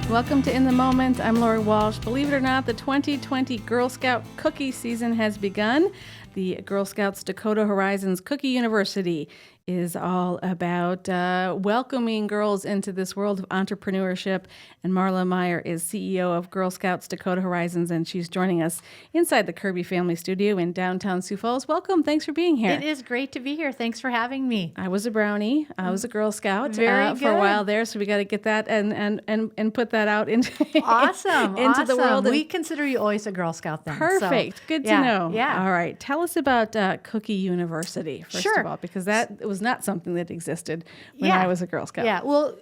Welcome to In the Moment. I'm Lori Walsh. Believe it or not, the 2020 Girl Scout cookie season has begun. The Girl Scouts-Dakota Horizons Cookie University is all about welcoming girls into this world of entrepreneurship. And Marla Meyer is CEO of Girl Scouts-Dakota Horizons, and she's joining us inside the Kirby Family Studio in downtown Sioux Falls. Welcome. Thanks for being here. It is great to be here. Thanks for having me. I was a brownie. I was a Girl Scout Very for a while there, so we got to get that and put that out into Awesome. into the world. We consider you always a Girl Scout then. Perfect. So, Good to know. Yeah. All right. Tell us about Cookie University, first of all, because that was not something that existed when I was a Girl Scout. Yeah. Well,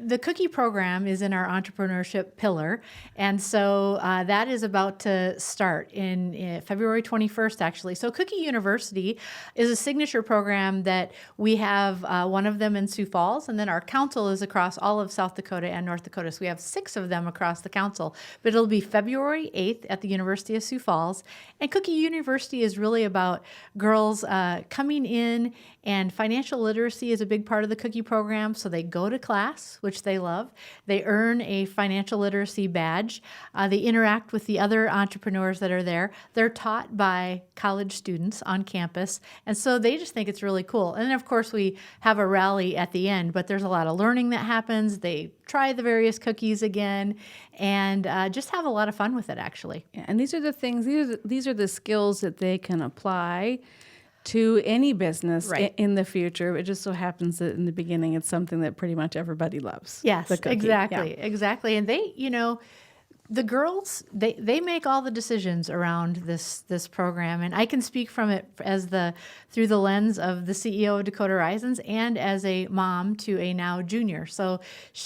the cookie program is in our entrepreneurship pillar. And so that is about to start in February 21st, actually. So Cookie University is a signature program that we have one of them in Sioux Falls, and then our council is across all of South Dakota and North Dakota. So we have 6 of them across the council. But it'll be February 8th at the University of Sioux Falls. And Cookie University is really about girls coming in, and financial literacy is a big part of the cookie program. So they go to class, which they love. They earn a financial literacy badge. They interact with the other entrepreneurs that are there. They're taught by college students on campus. And so they just think it's really cool. And then, of course, we have a rally at the end, but there's a lot of learning that happens. They try the various cookies again and just have a lot of fun with it, actually. Yeah, and these are the things, these are the skills that they can apply to any business in the future. It just so happens that in the beginning, it's something that pretty much everybody loves. Yes, the cookie. exactly, Yeah. exactly. And they, the girls, they make all the decisions around this program, and I can speak from it through the lens of the CEO of Dakota Horizons and as a mom to a now junior. So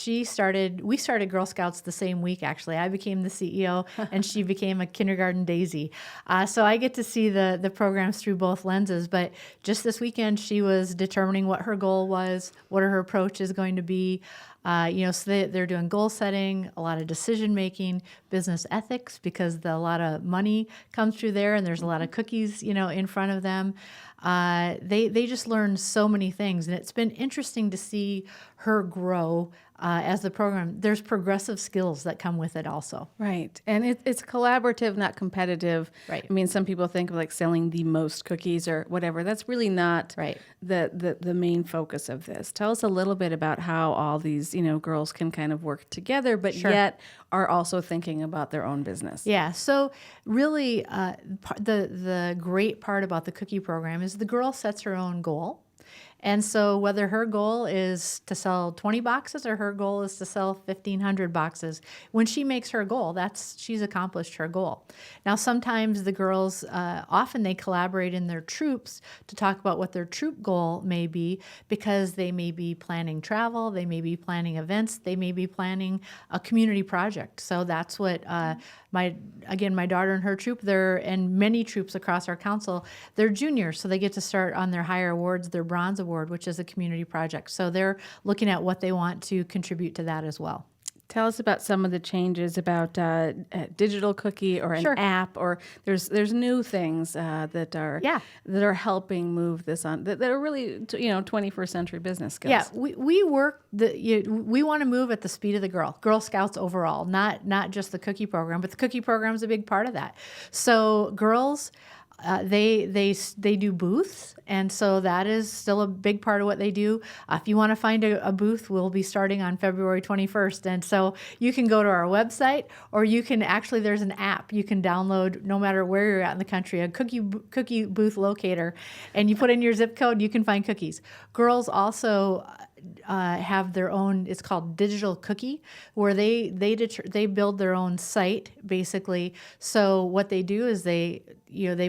we started Girl Scouts the same week, actually. I became the CEO and she became a kindergarten daisy. So I get to see the programs through both lenses. But just this weekend, she was determining what her goal was, what her approach is going to be. So they're doing goal setting, a lot of decision making, business ethics, because a lot of money comes through there, and there's a lot of cookies, in front of them. They just learn so many things, and it's been interesting to see her grow as the program. There's progressive skills that come with it also. Right. And it's collaborative, not competitive. Right. I mean, some people think of like selling the most cookies or whatever. That's really not the main focus of this. Tell us a little bit about how all these, girls can kind of work together, but yet are also thinking about their own business. Yeah. So really, the great part about the cookie program is the girl sets her own goal. And so whether her goal is to sell 20 boxes or her goal is to sell 1,500 boxes, when she makes her goal, she's accomplished her goal. Now, sometimes the girls, often they collaborate in their troops to talk about what their troop goal may be, because they may be planning travel, they may be planning events, they may be planning a community project. So that's what my daughter and her troop, and many troops across our council, they're juniors, so they get to start on their higher awards, their bronze award, which is a community project. So they're looking at what they want to contribute to that as well. Tell us about some of the changes about a digital cookie or an app, or there's new things that are helping move this on, that are really 21st century business skills. Yeah, we work we want to move at the speed of the Girl Scouts overall, not just the cookie program, but the cookie program is a big part of that. So girls, they do booths, and so that is still a big part of what they do. If you want to find a booth, we'll be starting on February 21st, and so you can go to our website, or you can there's an app you can download no matter where you're at in the country, a cookie booth locator, and you put in your zip code, you can find cookies. Girls also have their own, it's called Digital Cookie, where they build their own site, basically. So what they do is they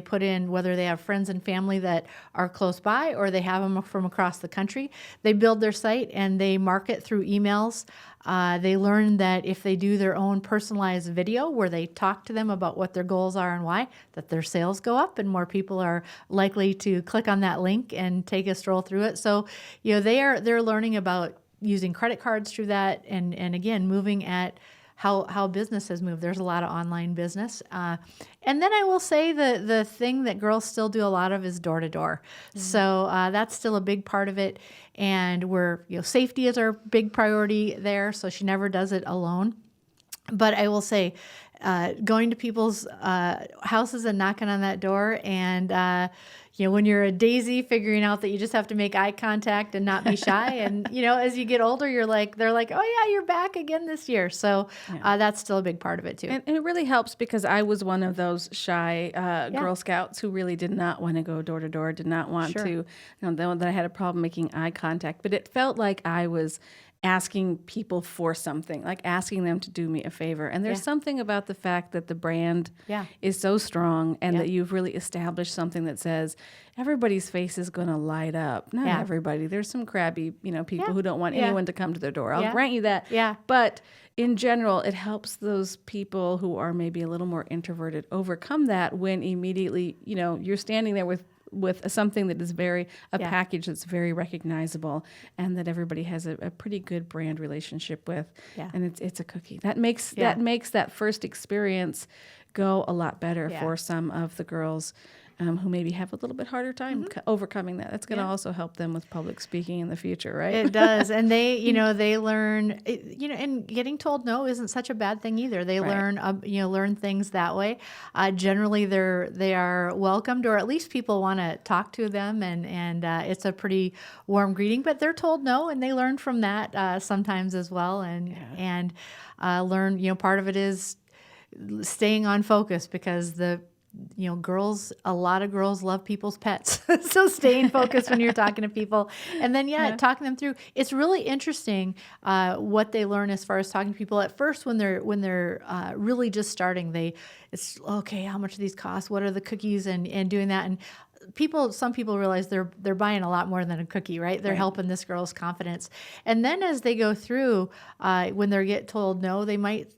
put in whether they have friends and family that are close by or they have them from across the country. They build their site and they market through emails. They learn that if they do their own personalized video where they talk to them about what their goals are and why, that their sales go up and more people are likely to click on that link and take a stroll through it. So, they're learning about using credit cards through that, and again, moving at how business has moved. There's a lot of online business. And then I will say the thing that girls still do a lot of is door-to-door. Mm-hmm. So that's still a big part of it. And safety is our big priority there, so she never does it alone. But I will say, going to people's houses and knocking on that door, and when you're a daisy, figuring out that you just have to make eye contact and not be shy, and as you get older, they're like, oh yeah, you're back again this year. So that's still a big part of it too. And it really helps because I was one of those shy Girl Scouts who really did not want to go door to door, did not want to, that I had a problem making eye contact. But it felt like I was asking people for something, like asking them to do me a favor. And there's something about the fact that the brand is so strong and that you've really established something that says everybody's face is going to light up. Not everybody. There's some crabby, people who don't want anyone to come to their door. I'll grant you that. Yeah. But in general, it helps those people who are maybe a little more introverted overcome that when immediately, you're standing there with something that is package that's very recognizable and that everybody has a pretty good brand relationship with. Yeah. And it's a cookie. That makes that first experience go a lot better for some of the girls who maybe have a little bit harder time overcoming that. That's going to also help them with public speaking in the future, right? It does. And they, they learn, and getting told no isn't such a bad thing either. They learn things that way. Generally, they are welcomed, or at least people want to talk to them, and it's a pretty warm greeting. But they're told no, and they learn from that sometimes as well, and learn. Part of it is staying on focus because a lot of girls love people's pets. So staying focused when you're talking to people, and then talking them through. It's really interesting what they learn as far as talking to people. At first, when they're really just starting, it's okay. How much do these cost? What are the cookies? And doing that. And some people realize they're buying a lot more than a cookie, right? They're helping this girl's confidence. And then as they go through, when they get told no, they might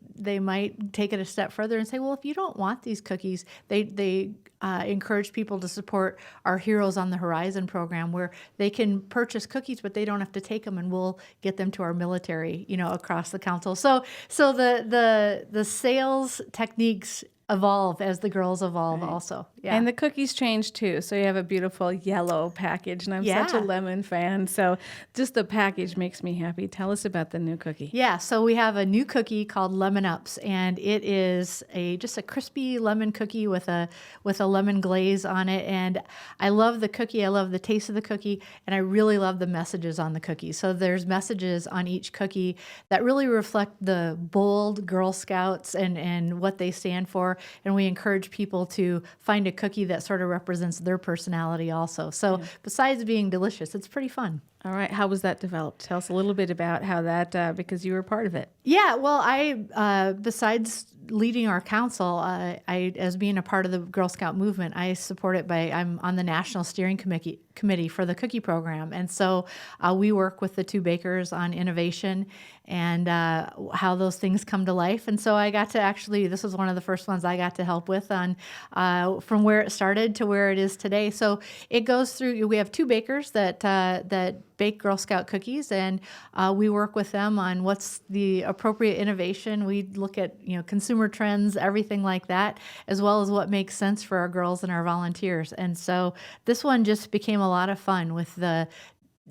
take it a step further and say, well, if you don't want these cookies, they encourage people to support our Heroes on the Horizon program, where they can purchase cookies, but they don't have to take them, and we'll get them to our military, across the council. So the sales techniques evolve as the girls evolve also. Yeah. And the cookies change too. So you have a beautiful yellow package, and I'm such a lemon fan. So just the package makes me happy. Tell us about the new cookie. Yeah. So we have a new cookie called Lemon Ups, and it is just a crispy lemon cookie with a lemon glaze on it. And I love the cookie. I love the taste of the cookie, and I really love the messages on the cookie. So there's messages on each cookie that really reflect the bold Girl Scouts and what they stand for. And we encourage people to find a cookie that sort of represents their personality also. So besides being delicious, it's pretty fun. All right. How was that developed? Tell us a little bit about how that, because you were part of it. Yeah. Well, I, besides leading our council, I, as being a part of the Girl Scout movement, I support it I'm on the National Steering Committee for the cookie program. And so we work with the two bakers on innovation and how those things come to life. And so I got to this was one of the first ones I got to help with on from where it started to where it is today. So it goes through, we have two bakers that bake Girl Scout cookies, and we work with them on what's the appropriate innovation. We look at consumer trends, everything like that, as well as what makes sense for our girls and our volunteers. And so this one just became a lot of fun with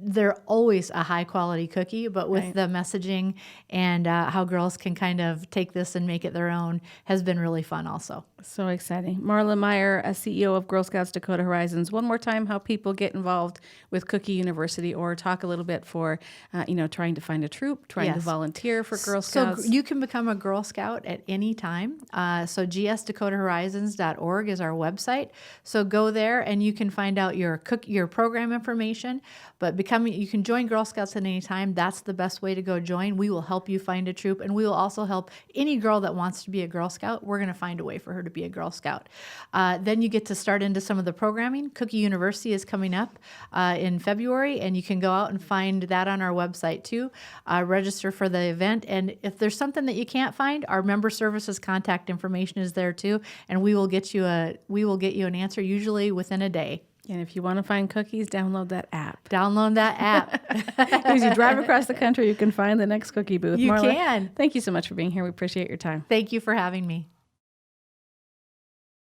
they're always a high quality cookie, but with the messaging and how girls can kind of take this and make it their own has been really fun also. So exciting. Marla Meyer, a CEO of Girl Scouts-Dakota Horizons. One more time, how people get involved with Cookie University, or talk a little bit for, trying to find a troop, trying to volunteer for Girl Scouts. So you can become a Girl Scout at any time. So gsdakotahorizons.org is our website. So go there and you can find out your program information, but you can join Girl Scouts at any time. That's the best way to go join. We will help you find a troop, and we will also help any girl that wants to be a Girl Scout. We're going to find a way for her to be a Girl Scout. Then you get to start into some of the programming. Cookie University is coming up in February, and you can go out and find that on our website too. Register for the event, and if there's something that you can't find, our member services contact information is there too, and we will get you an answer usually within a day. And if you want to find cookies, download that app. Download that app. As you drive across the country, you can find the next cookie booth. You Marla, can. Thank you so much for being here. We appreciate your time. Thank you for having me.